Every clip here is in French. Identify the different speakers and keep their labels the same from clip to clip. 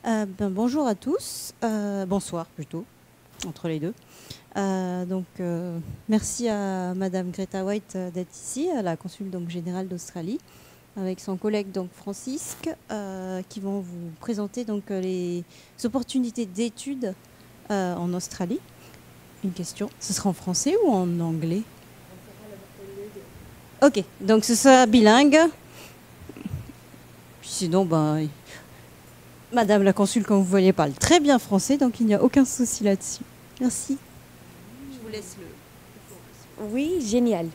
Speaker 1: Bonjour à tous, bonsoir plutôt, entre les deux. Merci à Madame Greta White d'être ici, la consul générale d'Australie, avec son collègue Francisque, qui vont vous présenter les opportunités d'études en Australie. Une question, ce sera en français ou en anglais? Ok, donc ce sera bilingue. Sinon, Madame la consul, comme vous voyez, parle très bien français, donc il n'y a aucun souci là-dessus. Merci. Je vous laisse le...
Speaker 2: Oui, génial.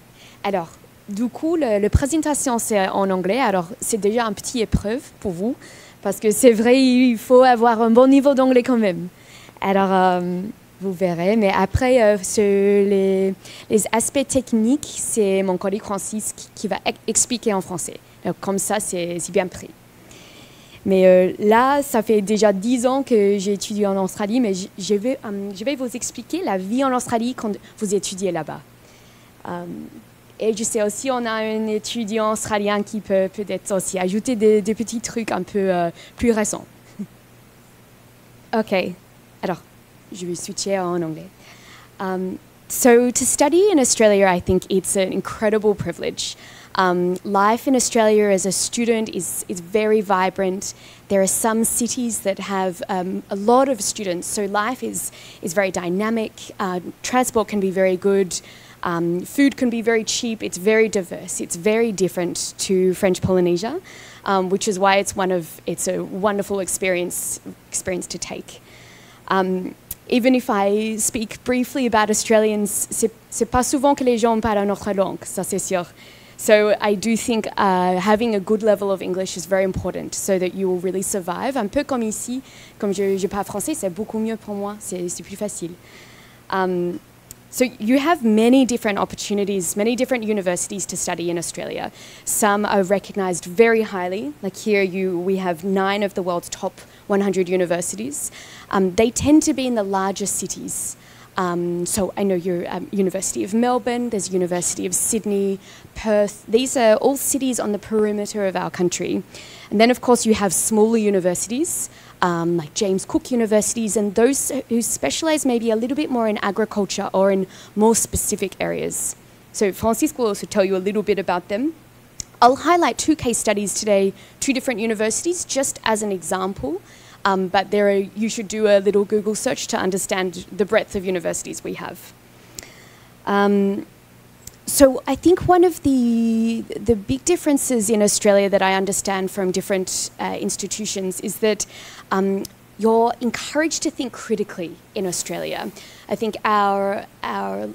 Speaker 2: Alors, du coup, la présentation, c'est en anglais. Alors, c'est déjà une petite épreuve pour vous, parce que c'est vrai, il faut avoir un bon niveau d'anglais quand même. Alors, vous verrez. Mais après, sur les aspects techniques, c'est mon collègue Francis qui va expliquer en français. Donc, comme ça, c'est bien pris. Mais là, ça fait déjà 10 ans que j'ai étudié en Australie, mais je vais vous expliquer la vie en Australie quand vous étudiez là-bas. Et je sais aussi, on a un étudiant australien qui peut peut-être aussi ajouter des petits trucs un peu plus récents. OK, alors, je vais switcher en anglais. So to study in Australia, I think it's an incredible privilege. Life in Australia as a student is very vibrant. There are some cities that have a lot of students, so life is very dynamic. Transport can be very good. Food can be very cheap. It's very diverse. It's very different to French Polynesia, which is why it's a wonderful experience to take. Even if I speak briefly about Australians, c'est pas souvent que les gens parlent notre langue, ça c'est sûr. So I do think having a good level of English is very important so that you will really survive. Un peu comme ici, comme je parle français, c'est beaucoup mieux pour moi, c'est plus facile. So you have many different opportunities, many different universities to study in Australia. Some are recognised very highly, like here we have 9 of the world's top 100 universities. They tend to be in the larger cities. So I know you're University of Melbourne, there's University of Sydney, Perth. These are all cities on the perimeter of our country. And then, of course, you have smaller universities, like James Cook universities, and those who specialise maybe a little bit more in agriculture or in more specific areas. So Francis will also tell you a little bit about them. I'll highlight 2 case studies today, 2 different universities, just as an example. But you should do a little Google search to understand the breadth of universities we have. So I think one of the big differences in Australia that I understand from different institutions is that you're encouraged to think critically in Australia. I think our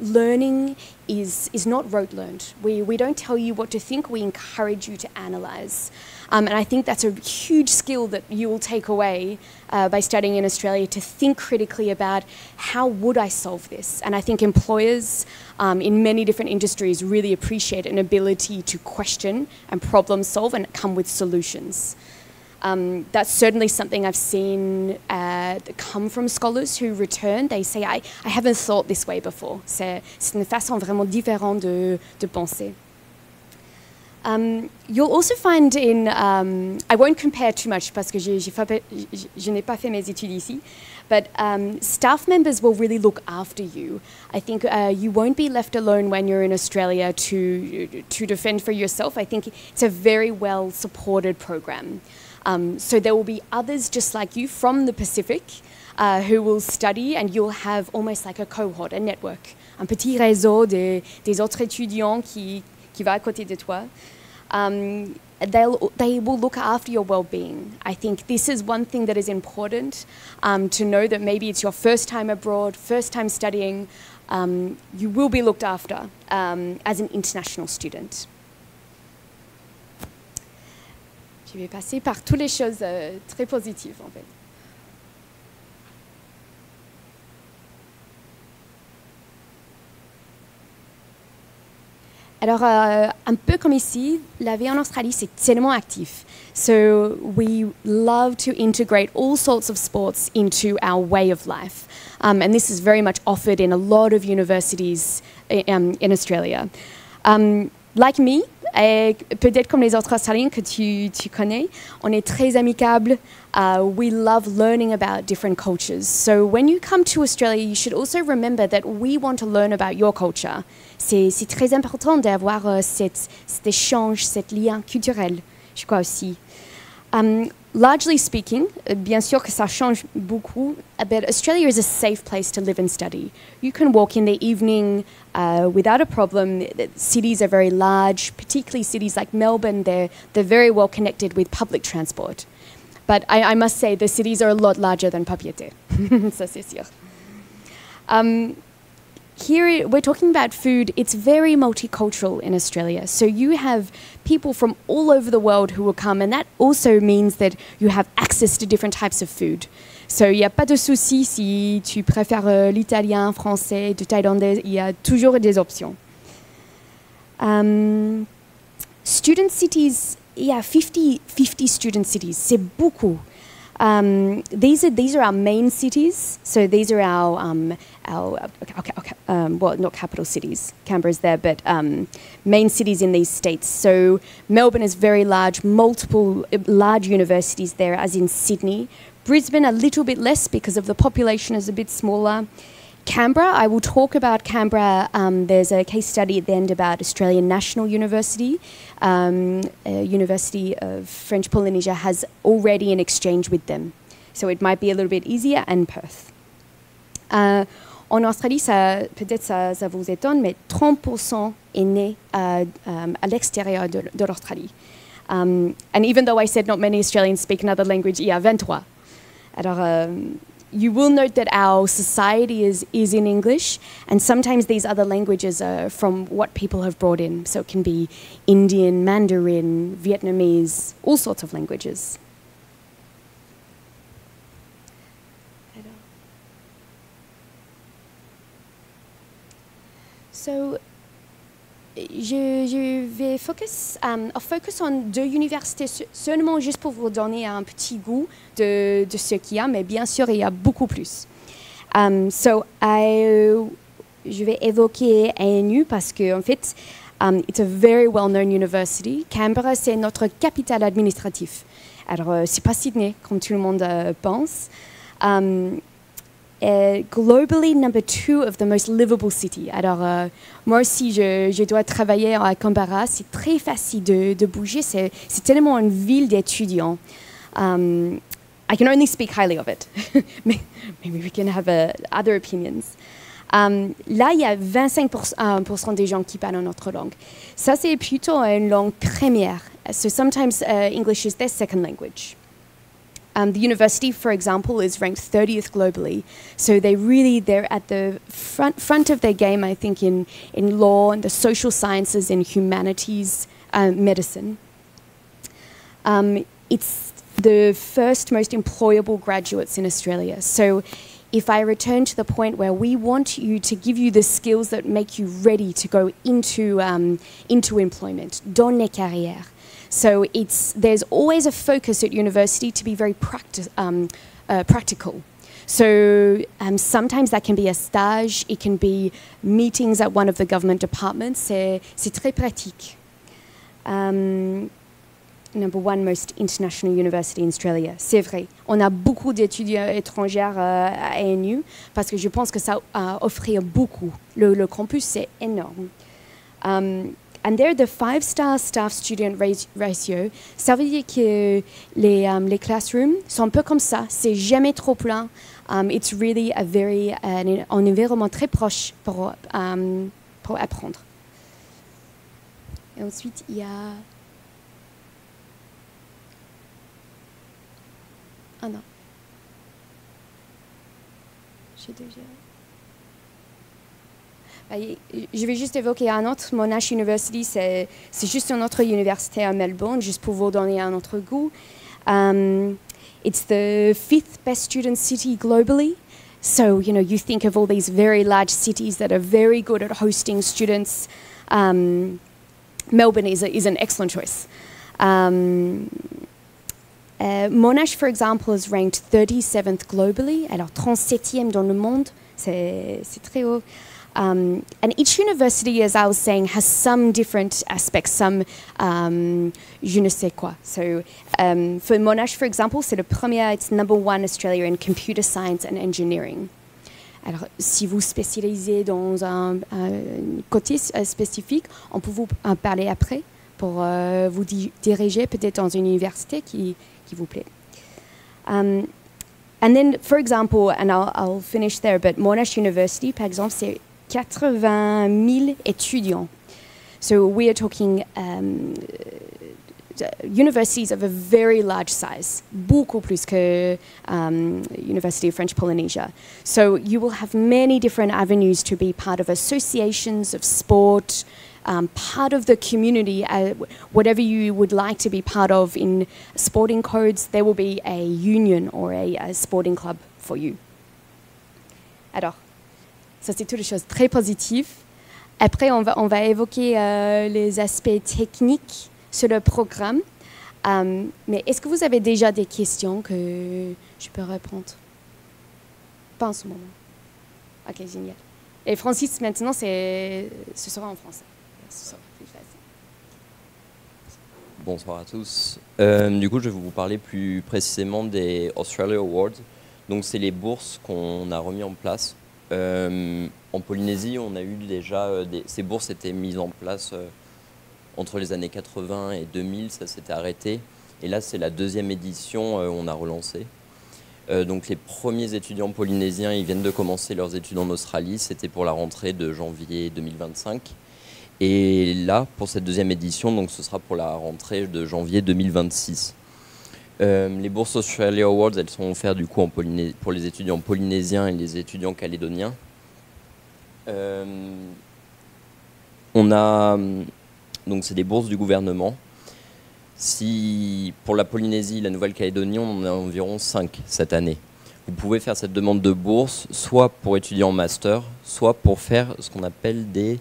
Speaker 2: learning is not rote learned. We don't tell you what to think, we encourage you to analyse. And I think that's a huge skill that you will take away by studying in Australia, to think critically about how would I solve this. And I think employers in many different industries really appreciate an ability to question and problem solve and come with solutions. That's certainly something I've seen come from scholars who return. They say, I haven't thought this way before. C'est une façon vraiment différente de penser. You'll also find in, I won't compare too much parce que je n'ai pas fait mes études ici, but staff members will really look after you. I think you won't be left alone when you're in Australia to defend for yourself. I think it's a very well supported program. So there will be others just like you from the Pacific who will study, and you'll have almost like a cohort, a network, un petit réseau des autres étudiants qui va à côté de toi. They will look after your well-being. I think this is one thing that is important, to know that maybe it's your first time abroad, first time studying, you will be looked after as an international student. Je vais passer par toutes les choses très positives en fait. Alors, un peu comme ici, la vie en Australie, c'est tellement actif. So we love to integrate all sorts of sports into our way of life. And this is very much offered in a lot of universities in Australia. Like me, et peut-être comme les autres Australiens que tu connais, on est très amicable. We love learning about different cultures. So when you come to Australia, you should also remember that we want to learn about your culture. C'est très important d'avoir cet échange, cet lien culturel, je crois aussi. Largely speaking, bien sûr que ça change beaucoup, but Australia is a safe place to live and study. You can walk in the evening without a problem. Cities are very large, particularly cities like Melbourne. They're very well connected with public transport. But I must say the cities are a lot larger than Papeete. Ça c'est sûr. Here we're talking about food. It's very multicultural in Australia. So you have people from all over the world who will come, and that also means that you have access to different types of food. So il n'y a pas de souci si tu préfères l'italien, français, le thaïlandais, il y a toujours des options. Student cities, il y a 50 student cities, c'est beaucoup. These are our main cities. So these are our well, not capital cities. Canberra's there, but main cities in these states. So Melbourne is very large, multiple large universities there, as in Sydney. Brisbane a little bit less because of the population is a bit smaller. Canberra, I will talk about Canberra. There's a case study at the end about Australian National University. University of French Polynesia has already an exchange with them. So it might be a little bit easier, and Perth. En Australie, peut-être ça vous étonne, mais 30% est né à l'extérieur de l'Australie. And even though I said not many Australians speak another language, il y a 23. Alors, you will note that our society is in English, and sometimes these other languages are from what people have brought in. So it can be Indian, Mandarin, Vietnamese, all sorts of languages. So je vais focus on 2 universités seulement juste pour vous donner un petit goût de ce qu'il y a, mais bien sûr, il y a beaucoup plus. Je vais évoquer ANU parce que, en fait, it's a very well-known university. Canberra, c'est notre capitale administrative. Alors, c'est pas Sydney, comme tout le monde pense. Globally, number 2 of the most livable city. Alors, moi aussi, je dois travailler à Canberra. C'est très facile de bouger. C'est tellement une ville d'étudiants. I can only speak highly of it. Maybe we can have other opinions. Là, il y a 25% des gens qui parlent notre langue. Ça, c'est plutôt une langue première. So sometimes English is their second language. The university, for example, is ranked 30th globally. So they're at the front of their game, I think, in law and the social sciences and humanities, medicine. It's the first most employable graduates in Australia. So if I return to the point where we want you to give you the skills that make you ready to go into employment, dans les carrières. So there's always a focus at university to be very practical. So sometimes that can be a stage, it can be meetings at one of the government departments. C'est très pratique. Number 1 most international university in Australia. C'est vrai. On a beaucoup d'étudiants étrangers à ANU parce que je pense que ça offre beaucoup. Le campus, c'est énorme. And they're the 5-star staff-student ratio. Ça veut dire que les classrooms sont un peu comme ça. C'est jamais trop plein. It's really un environnement très proche pour apprendre. Et ensuite, il y a... Ah non. J'ai déjà... Je vais juste évoquer un autre. Monash University, c'est juste une autre université à Melbourne, juste pour vous donner un autre goût. It's the 5th best student city globally. So, you think of all these very large cities that are very good at hosting students. Melbourne is an excellent choice. Monash, for example, is ranked 37th globally, alors 37e dans le monde, c'est très haut. And each university, as I was saying, has some different aspects, some je ne sais quoi. So for Monash, for example, c'est le premier, it's #1 Australia in computer science and engineering. Alors, si vous spécialisez dans un côté spécifique, on peut vous en parler après pour vous diriger peut-être dans une université qui vous plaît. And then, for example, and I'll finish there, but Monash University, par exemple, c'est 80 000 étudiants. So we are talking universities of a very large size, beaucoup plus que University of French Polynesia. So you will have many different avenues to be part of associations of sport, part of the community, whatever you would like to be part of in sporting codes, there will be a union or a sporting club for you. Alors, ça c'est toutes les choses très positives. Après, on va évoquer les aspects techniques sur le programme. Mais est-ce que vous avez déjà des questions que je peux répondre? Pas en ce moment. Ok, génial. Et Francis, maintenant, ce sera en français. Ce sera plus facile.
Speaker 3: Bonsoir à tous. Du coup, je vais vous parler plus précisément des Australia Awards. Donc, c'est les bourses qu'on a remis en place. En Polynésie, on a eu déjà ces bourses étaient mises en place entre les années 80 et 2000, ça s'était arrêté. Et là, c'est la deuxième édition, on a relancé. Donc les premiers étudiants polynésiens, ils viennent de commencer leurs études en Australie. C'était pour la rentrée de janvier 2025. Et là, pour cette deuxième édition, donc ce sera pour la rentrée de janvier 2026. Les bourses Australia Awards, elles sont offertes du coup pour les étudiants polynésiens et les étudiants calédoniens. On a donc c'est des bourses du gouvernement. Si pour la Polynésie, la Nouvelle-Calédonie, on en a environ 5 cette année. Vous pouvez faire cette demande de bourse soit pour étudier en master, soit pour faire ce qu'on appelle des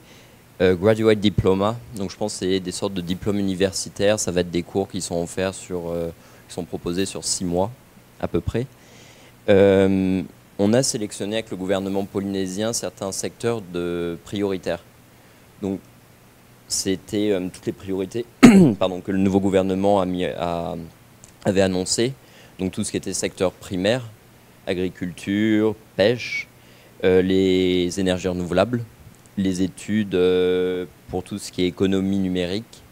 Speaker 3: graduate diploma. Donc je pense que c'est des sortes de diplômes universitaires. Ça va être des cours qui sont offerts qui sont proposés sur 6 mois à peu près. On a sélectionné avec le gouvernement polynésien certains secteurs prioritaires. Donc c'était toutes les priorités que le nouveau gouvernement avait annoncées. Donc tout ce qui était secteur primaire, agriculture, pêche, les énergies renouvelables, les études pour tout ce qui est économie numérique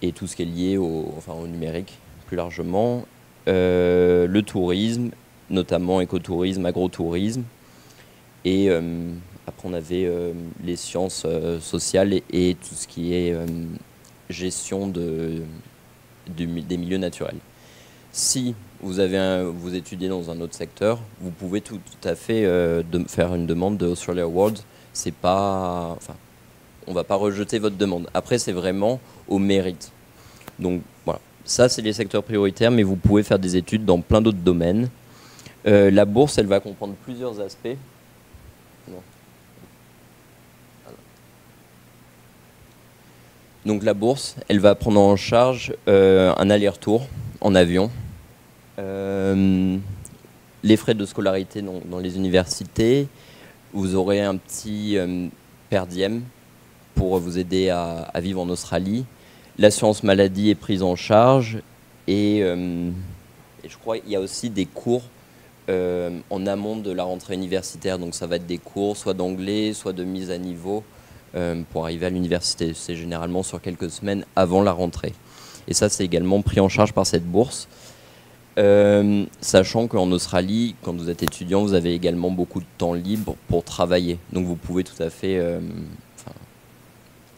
Speaker 3: et tout ce qui est lié au numérique plus largement, le tourisme, notamment écotourisme, agrotourisme, et après on avait les sciences sociales et tout ce qui est gestion des milieux naturels. Si vous étudiez dans un autre secteur, vous pouvez tout à fait faire une demande de Australia Awards. C'est pas, on va pas rejeter votre demande. Après, c'est vraiment au mérite. Donc voilà, ça c'est les secteurs prioritaires, mais vous pouvez faire des études dans plein d'autres domaines. La bourse, elle va comprendre plusieurs aspects. Non. Donc la bourse, elle va prendre en charge un aller-retour en avion, les frais de scolarité dans les universités. Vous aurez un petit per diem pour vous aider à vivre en Australie. L'assurance maladie est prise en charge et je crois qu'il y a aussi des cours en amont de la rentrée universitaire. Donc ça va être des cours soit d'anglais, soit de mise à niveau pour arriver à l'université. C'est généralement sur quelques semaines avant la rentrée. Et ça, c'est également pris en charge par cette bourse. Sachant qu'en Australie, quand vous êtes étudiant, vous avez également beaucoup de temps libre pour travailler. Donc vous pouvez tout à fait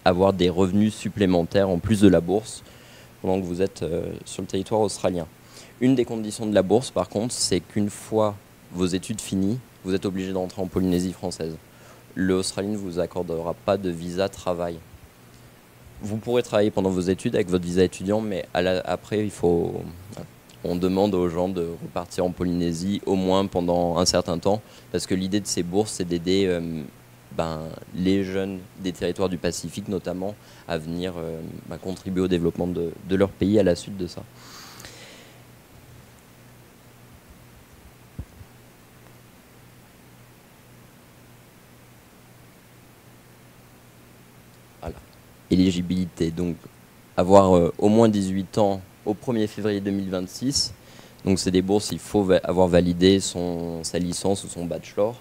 Speaker 3: avoir des revenus supplémentaires en plus de la bourse pendant que vous êtes sur le territoire australien. Une des conditions de la bourse, par contre, c'est qu'une fois vos études finies, vous êtes obligé d'entrer en Polynésie française. L'Australie ne vous accordera pas de visa travail. Vous pourrez travailler pendant vos études avec votre visa étudiant, mais après, on demande aux gens de repartir en Polynésie au moins pendant un certain temps, parce que l'idée de ces bourses, c'est d'aider les jeunes des territoires du Pacifique, notamment, à venir contribuer au développement de leur pays à la suite de ça. éligibilité. Donc avoir au moins 18 ans au 1er février 2026. Donc c'est des bourses, il faut avoir validé sa licence ou son bachelor.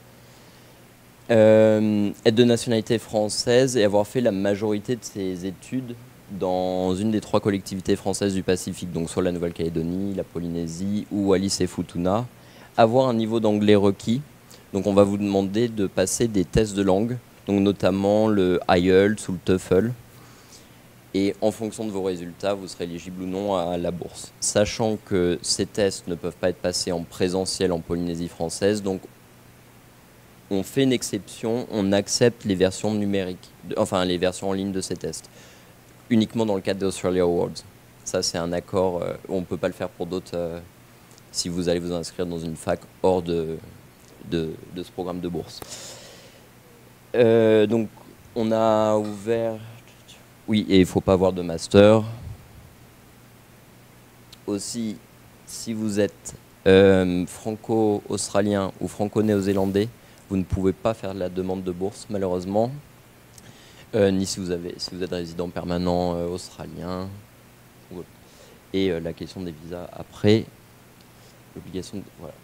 Speaker 3: Être de nationalité française et avoir fait la majorité de ses études dans une des 3 collectivités françaises du Pacifique, donc soit la Nouvelle-Calédonie, la Polynésie ou Wallis et Futuna. Avoir un niveau d'anglais requis. Donc on va vous demander de passer des tests de langue, donc notamment le IELTS ou le TOEFL. Et en fonction de vos résultats, vous serez éligible ou non à la bourse. Sachant que ces tests ne peuvent pas être passés en présentiel en Polynésie française, donc on fait une exception, on accepte les versions numériques, enfin les versions en ligne de ces tests, uniquement dans le cadre des Australia Awards. Ça c'est un accord, on ne peut pas le faire pour d'autres si vous allez vous inscrire dans une fac hors de ce programme de bourse. Donc on a ouvert... Oui, et il ne faut pas avoir de master. Aussi, si vous êtes franco-australien ou franco-néo-zélandais, vous ne pouvez pas faire la demande de bourse, malheureusement. Ni si vous êtes résident permanent australien. Et la question des visas après,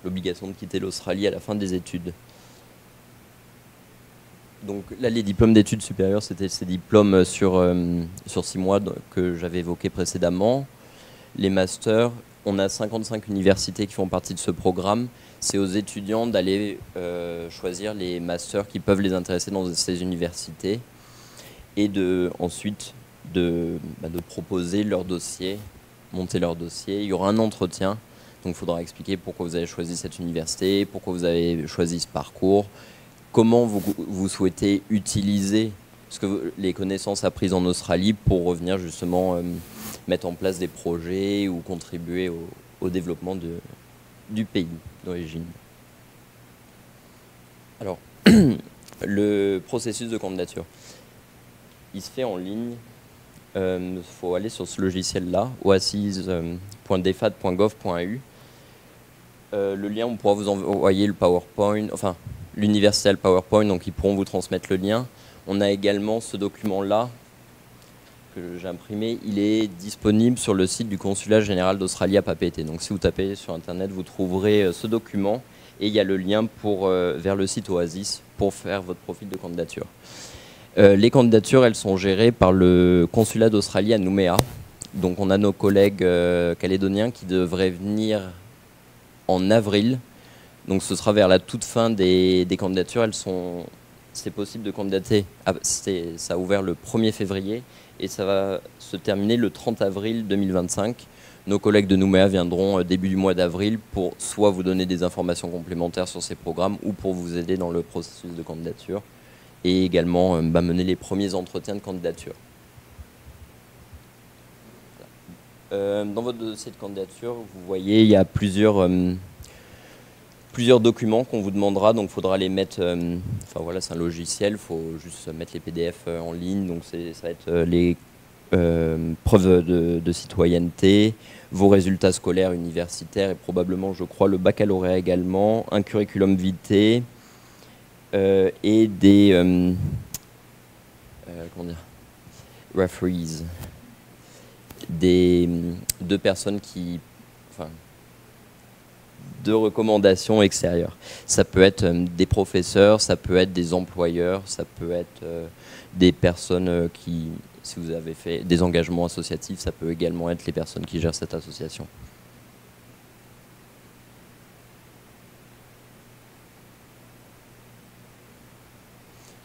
Speaker 3: l'obligation de quitter l'Australie à la fin des études. Donc là, les diplômes d'études supérieures, c'était ces diplômes sur 6 mois que j'avais évoqués précédemment. Les masters, on a 55 universités qui font partie de ce programme. C'est aux étudiants d'aller choisir les masters qui peuvent les intéresser dans ces universités et ensuite de proposer leur dossier, monter leur dossier. Il y aura un entretien, donc il faudra expliquer pourquoi vous avez choisi cette université, pourquoi vous avez choisi ce parcours, comment vous souhaitez utiliser les connaissances apprises en Australie pour revenir justement mettre en place des projets ou contribuer au développement du pays d'origine. Alors, le processus de candidature, il se fait en ligne. Il faut aller sur ce logiciel-là, oasis.defad.gov.au. Le lien, on pourra vous envoyer le PowerPoint, enfin l'université a le PowerPoint, donc ils pourront vous transmettre le lien. On a également ce document-là que j'ai imprimé, il est disponible sur le site du Consulat général d'Australie à Papeete. Donc si vous tapez sur Internet, vous trouverez ce document et il y a le lien vers le site Oasis pour faire votre profil de candidature. Les candidatures, elles sont gérées par le Consulat d'Australie à Nouméa. Donc on a nos collègues calédoniens qui devraient venir en avril. Donc ce sera vers la toute fin des candidatures. C'est possible de candidater. Ça a ouvert le 1er février et ça va se terminer le 30 avril 2025. Nos collègues de Nouméa viendront début du mois d'avril pour soit vous donner des informations complémentaires sur ces programmes ou pour vous aider dans le processus de candidature et également mener les premiers entretiens de candidature. Dans votre dossier de candidature, vous voyez, il y a plusieurs documents qu'on vous demandera, donc il faudra les mettre, enfin voilà, c'est un logiciel, il faut juste mettre les PDF en ligne, donc ça va être les preuves de citoyenneté, vos résultats scolaires, universitaires et probablement, je crois, le baccalauréat également, un curriculum vitae et des referees, deux personnes de recommandations extérieures. Ça peut être des professeurs, ça peut être des employeurs, ça peut être des personnes qui, si vous avez fait des engagements associatifs, ça peut également être les personnes qui gèrent cette association.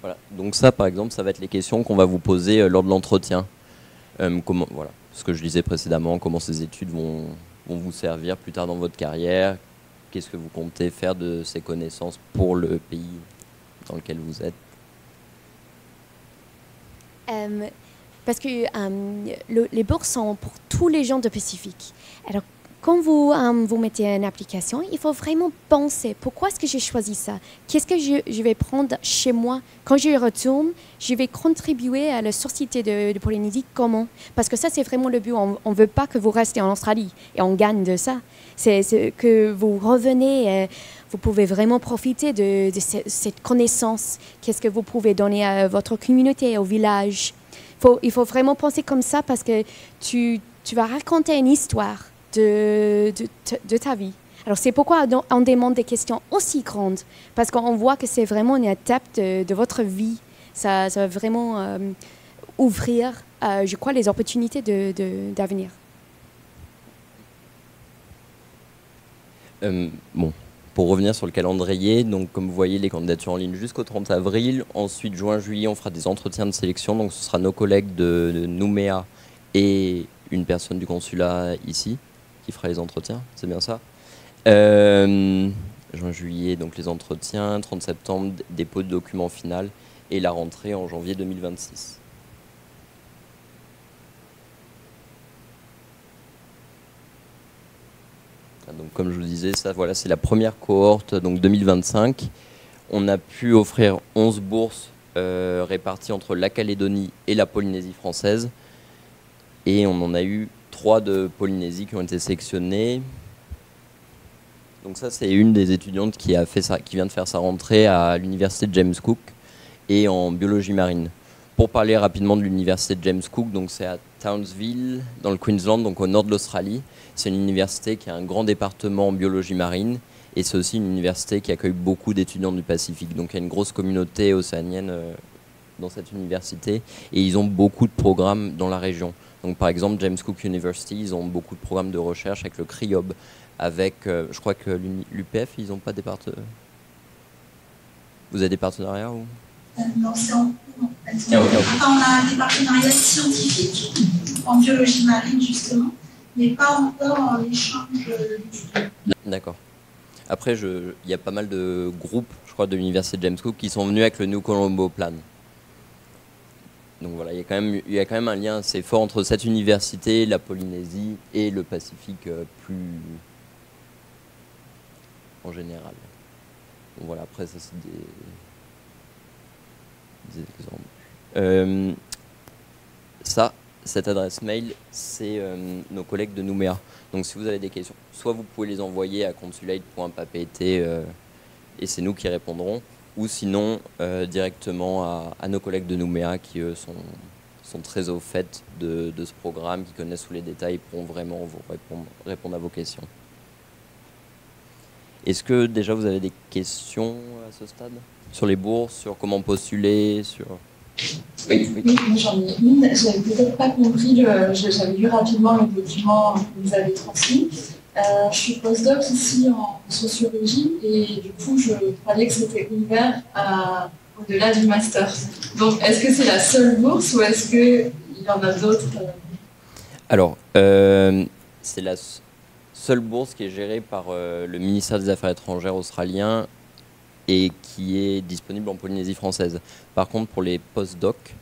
Speaker 3: Voilà. Donc ça, par exemple, ça va être les questions qu'on va vous poser lors de l'entretien. Voilà, ce que je disais précédemment, comment ces études vont vous servir plus tard dans votre carrière. Qu'est-ce que vous comptez faire de ces connaissances pour le pays dans lequel vous êtes?
Speaker 2: Parce que les bourses sont pour tous les gens du Pacifique. Alors, quand vous mettez une application, il faut vraiment penser, pourquoi est-ce que j'ai choisi ça? Qu'est-ce que je vais prendre chez moi? Quand je retourne, je vais contribuer à la société de Polynésie. Comment? Parce que ça, c'est vraiment le but. On ne veut pas que vous restez en Australie et on gagne de ça. C'est que vous revenez, vous pouvez vraiment profiter de cette connaissance. Qu'est-ce que vous pouvez donner à votre communauté, au village? il faut vraiment penser comme ça parce que tu vas raconter une histoire de ta vie. Alors c'est pourquoi on demande des questions aussi grandes, parce qu'on voit que c'est vraiment une étape de votre vie. Ça va vraiment ouvrir, je crois, les opportunités d'avenir.
Speaker 3: Bon, pour revenir sur le calendrier, donc comme vous voyez, les candidatures en ligne jusqu'au 30 avril. Ensuite, juin-juillet, on fera des entretiens de sélection. Donc ce sera nos collègues de Nouméa et une personne du consulat ici qui fera les entretiens. C'est bien ça. Juin-juillet, donc les entretiens. 30 septembre, dépôt de document final. Et la rentrée en janvier 2026. Donc, comme je vous disais, ça, voilà, c'est la première cohorte, donc 2025. On a pu offrir 11 bourses réparties entre la Calédonie et la Polynésie française. Et on en a eu 3 de Polynésie qui ont été sélectionnées. Donc ça, c'est une des étudiantes qui vient de faire sa rentrée à l'université de James Cook et en biologie marine. Pour parler rapidement de l'université de James Cook, donc c'est à Townsville, dans le Queensland, donc au nord de l'Australie. C'est une université qui a un grand département en biologie marine et c'est aussi une université qui accueille beaucoup d'étudiants du Pacifique. Donc il y a une grosse communauté océanienne dans cette université et ils ont beaucoup de programmes dans la région. Donc par exemple, James Cook University, ils ont beaucoup de programmes de recherche avec le CRIOB, avec, je crois que l'UPF, ils n'ont pas des partenariats. Vous avez des partenariats ou?
Speaker 4: Non, c'est en cours en fait. On a des partenariats scientifiques en biologie marine justement, mais pas encore en échange d'étudiants.
Speaker 3: D'accord. Après, il y a pas mal de groupes, je crois, de l'université de James Cook qui sont venus avec le New Colombo Plan. Donc voilà, il y a quand même un lien assez fort entre cette université, la Polynésie et le Pacifique plus en général. Donc voilà, après ça c'est des exemples. Cette adresse mail, c'est nos collègues de Nouméa. Donc si vous avez des questions, soit vous pouvez les envoyer à consulate.papt et c'est nous qui répondrons, ou sinon directement à nos collègues de Nouméa qui eux sont très au fait de ce programme, qui connaissent tous les détails et pourront vraiment vous répondre à vos questions. Est-ce que déjà vous avez des questions à ce stade? Sur les bourses, sur comment postuler, sur...
Speaker 5: Oui, j'en ai une. J'avais peut-être pas compris, j'avais lu rapidement le document que vous avez transmis. Je suis postdoc ici en sociologie et du coup je croyais que c'était ouvert au-delà du master. Donc est-ce que c'est la seule bourse ou est-ce qu'il y en a d'autres?
Speaker 3: Alors, c'est la seule bourse qui est gérée par le ministère des Affaires étrangères australien et qui est disponible en Polynésie française. Par contre, pour les postdocs,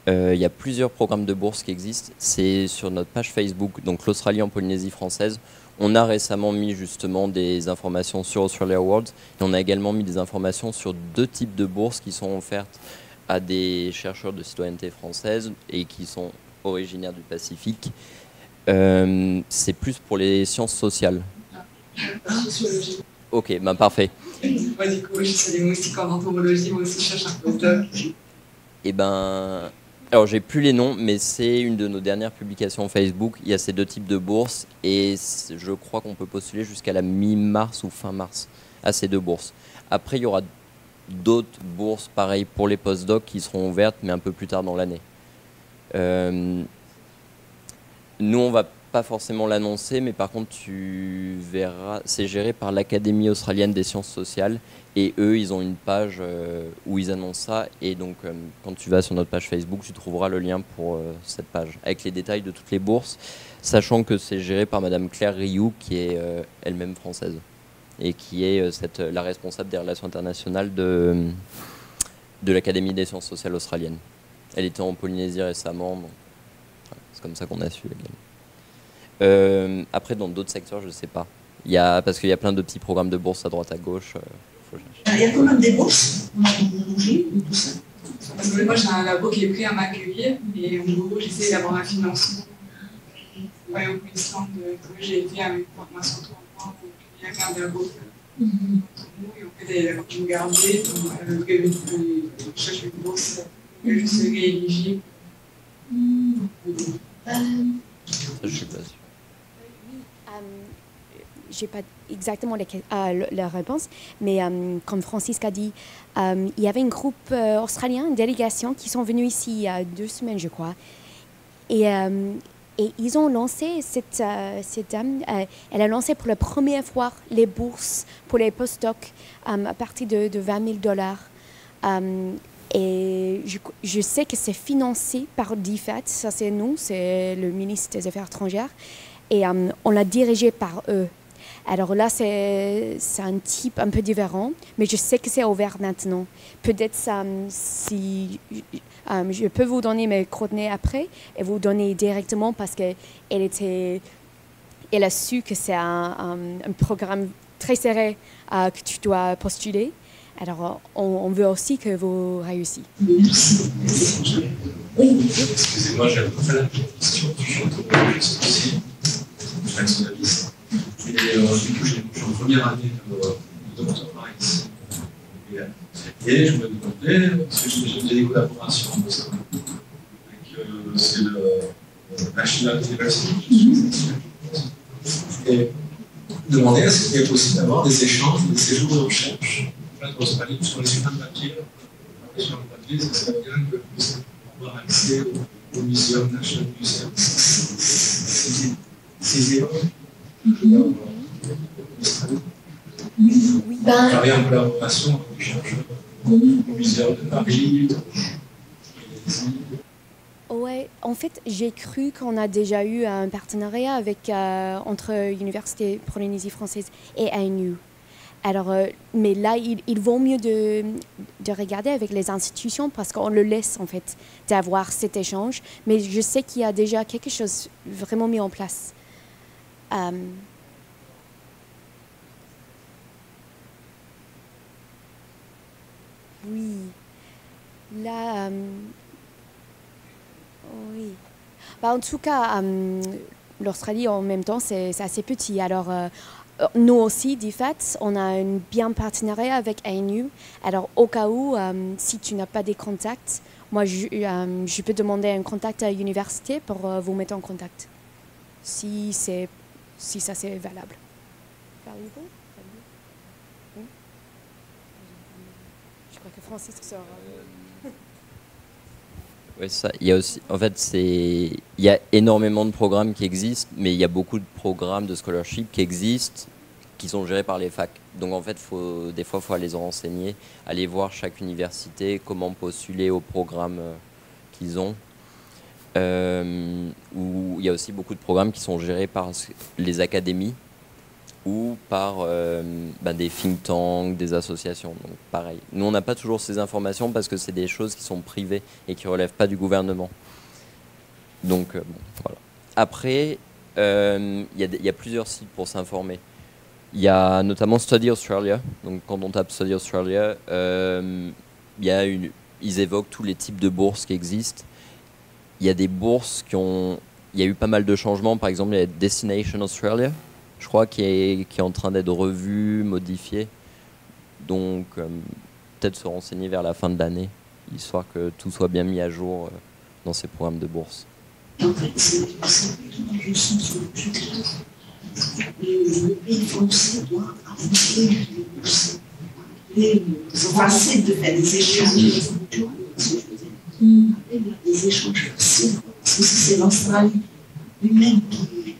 Speaker 3: il y a plusieurs programmes de bourse qui existent. C'est sur notre page Facebook, donc l'Australie en Polynésie française. On a récemment mis justement des informations sur Australia Awards et on a également mis des informations sur 2 types de bourses qui sont offertes à des chercheurs de citoyenneté française et qui sont originaires du Pacifique. C'est plus pour les sciences sociales.
Speaker 5: Sociologie.
Speaker 3: Ok, ben parfait.
Speaker 5: Moi, du coup, je suis des moustiques en entomologie, moi aussi je cherche un postdoc.
Speaker 3: Eh ben, alors j'ai plus les noms, mais c'est une de nos dernières publications Facebook. Il y a ces 2 types de bourses et je crois qu'on peut postuler jusqu'à la mi-mars ou fin mars à ces 2 bourses. Après, il y aura d'autres bourses, pareil pour les postdocs, qui seront ouvertes, mais un peu plus tard dans l'année. Nous, on va pas forcément l'annoncer, mais par contre, tu verras, c'est géré par l'Académie australienne des sciences sociales. Et eux, ils ont une page où ils annoncent ça. Et donc, quand tu vas sur notre page Facebook, tu trouveras le lien pour cette page, avec les détails de toutes les bourses, sachant que c'est géré par Madame Claire Rioux, qui est elle-même française, et qui est la responsable des relations internationales de l'Académie des sciences sociales australienne. Elle était en Polynésie récemment, donc c'est comme ça qu'on a su également. Après, dans d'autres secteurs, je ne sais pas. Parce qu'il y a plein de petits programmes de bourse à droite, à gauche.
Speaker 4: Il y a quand même des bourses en entomologie et tout ça.
Speaker 5: Parce que moi, j'ai un labo qui est prêt à m'accueillir et en gros, j'essaie d'avoir un financement. Ouais, au Queensland, j'ai été à une formation 3 mois où il y avait un labo et en fait, elle a pu me garder. Donc, je cherche une bourse, je serai éligible
Speaker 3: Ça, je suis pas sûr.
Speaker 2: Je n'ai pas exactement la réponse, mais comme Francisque a dit, il y avait un groupe australien, une délégation qui sont venus ici il y a 2 semaines, je crois. Et ils ont lancé, cette dame, elle a lancé pour la première fois les bourses pour les postdocs à partir de $20,000. Et je sais que c'est financé par DFAT, ça c'est nous, c'est le ministre des Affaires étrangères, et on l'a dirigé par eux. Alors là, c'est un type un peu différent, mais je sais que c'est ouvert maintenant. Peut-être si je peux vous donner mes coordonnées après et vous donner directement parce qu'elle a su que c'est un programme très serré que tu dois postuler. Alors, on veut aussi que vous réussissiez.
Speaker 5: Merci.
Speaker 6: Excusez-moi, j'ai un peu la question. Et du coup, je suis en première année de doctorat ici. Et je me demandais, parce que j'ai des collaborations avec c'est le National University. Et demander est-ce qu'il est possible d'avoir des échanges, des séjours de recherche en Australie sur les supports de papier. Sur le papier, ça serait bien que puisse avoir accès au Museum National Museum. C'est travailler en collaboration avec les chercheurs au Muséum de Paris.
Speaker 2: Ouais, en fait, j'ai cru qu'on a déjà eu un partenariat avec, entre l'Université Polynésie française et ANU. Alors, mais là, il vaut mieux de regarder avec les institutions parce qu'on le laisse, en fait, d'avoir cet échange. Mais je sais qu'il y a déjà quelque chose vraiment mis en place. Oui. Là, oui. Bah, en tout cas, l'Australie, en même temps, c'est assez petit. Alors, nous aussi, DFAT, on a un bien partenariat avec ANU. Alors, au cas où, si tu n'as pas des contacts, moi, je peux demander un contact à l'université pour vous mettre en contact. Si ça, c'est valable. Parlez-vous? Oui? Je crois que Francis sera...
Speaker 3: Oui, ça. Il y a aussi, en fait, il y a énormément de programmes qui existent, mais il y a beaucoup de programmes de scholarship qui existent, qui sont gérés par les facs. Donc en fait, des fois, il faut aller se renseigner, aller voir chaque université, comment postuler au programme qu'ils ont. Où il y a aussi beaucoup de programmes qui sont gérés par les académies ou par des think tanks, des associations. Donc pareil. Nous, on n'a pas toujours ces informations parce que c'est des choses qui sont privées et qui ne relèvent pas du gouvernement. Donc, voilà. Après, il y a plusieurs sites pour s'informer. Il y a notamment Study Australia. Donc, quand on tape Study Australia, ils évoquent tous les types de bourses qui existent. Il y a des bourses il y a eu pas mal de changements. Par exemple, il y a Destination Australia, je crois, qui est en train d'être revu, modifié. Donc, peut-être se renseigner vers la fin de l'année, histoire que tout soit bien mis à jour dans ces programmes de bourse.
Speaker 4: En fait, c'est le sens le pays français doit affronter les bourses. C'est de faire des échanges. Des échanges possibles. Parce que c'est l'Australie lui-même qui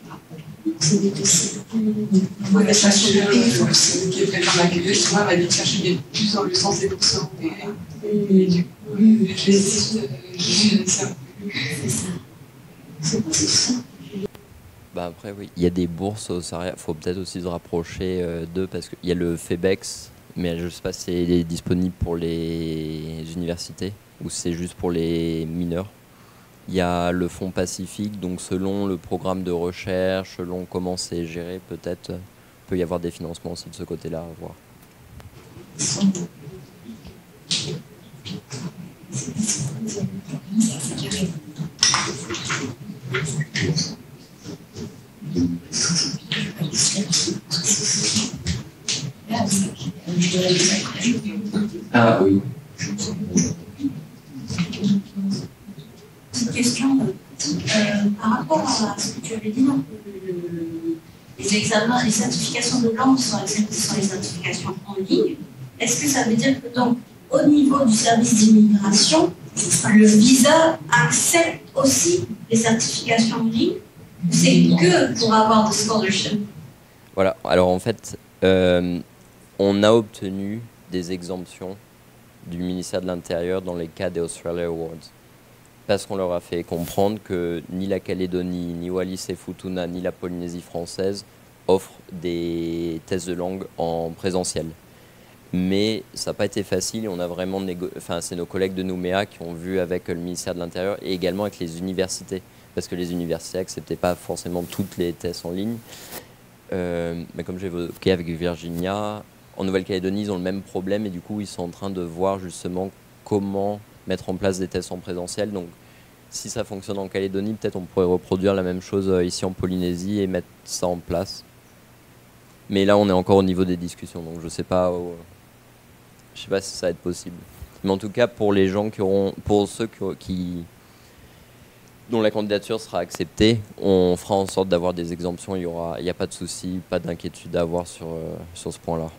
Speaker 4: c'est difficile.
Speaker 5: Oui, mais ça, c'est le pays français qui est préfère l'accueillir. Souvent, elle va dire chercher plus dans le sens des bourses européennes. Et du coup, j'hésite. C'est ça.
Speaker 4: C'est pas ça.
Speaker 3: Après, oui, il y a des bourses au Saria. Il faut peut-être aussi se rapprocher d'eux parce qu'il y a le FEBEX, mais je ne sais pas si c'est disponible pour les universités ou c'est juste pour les mineurs. Il y a le Fonds Pacifique, donc selon le programme de recherche, selon comment c'est géré, peut-être peut y avoir des financements aussi de ce côté-là à voir.
Speaker 4: Ah oui. Cette question rapport à ce que tu avais dit, donc, les examens, les certifications de langue sont les certifications en ligne. Est-ce que ça veut dire que donc, au niveau du service d'immigration, le visa accepte aussi les certifications en ligne? C'est que pour avoir de scholarship?
Speaker 3: Voilà, alors en fait, on a obtenu des exemptions du ministère de l'Intérieur dans les cas des Australia Awards. Parce qu'on leur a fait comprendre que ni la Calédonie, ni Wallis et Futuna, ni la Polynésie française offrent des tests de langue en présentiel. Mais ça n'a pas été facile et on a vraiment c'est nos collègues de Nouméa qui ont vu avec le ministère de l'Intérieur et également avec les universités. Parce que les universités n'acceptaient pas forcément toutes les tests en ligne. Mais comme j'ai évoqué avec Virginia, en Nouvelle-Calédonie, ils ont le même problème et du coup, ils sont en train de voir justement comment mettre en place des tests en présentiel. Donc, si ça fonctionne en Calédonie, peut-être on pourrait reproduire la même chose ici en Polynésie et mettre ça en place. Mais là, on est encore au niveau des discussions, donc je sais pas si ça va être possible. Mais en tout cas, pour les gens pour ceux dont la candidature sera acceptée, on fera en sorte d'avoir des exemptions. Il n'y a pas de souci, pas d'inquiétude à avoir sur ce point-là.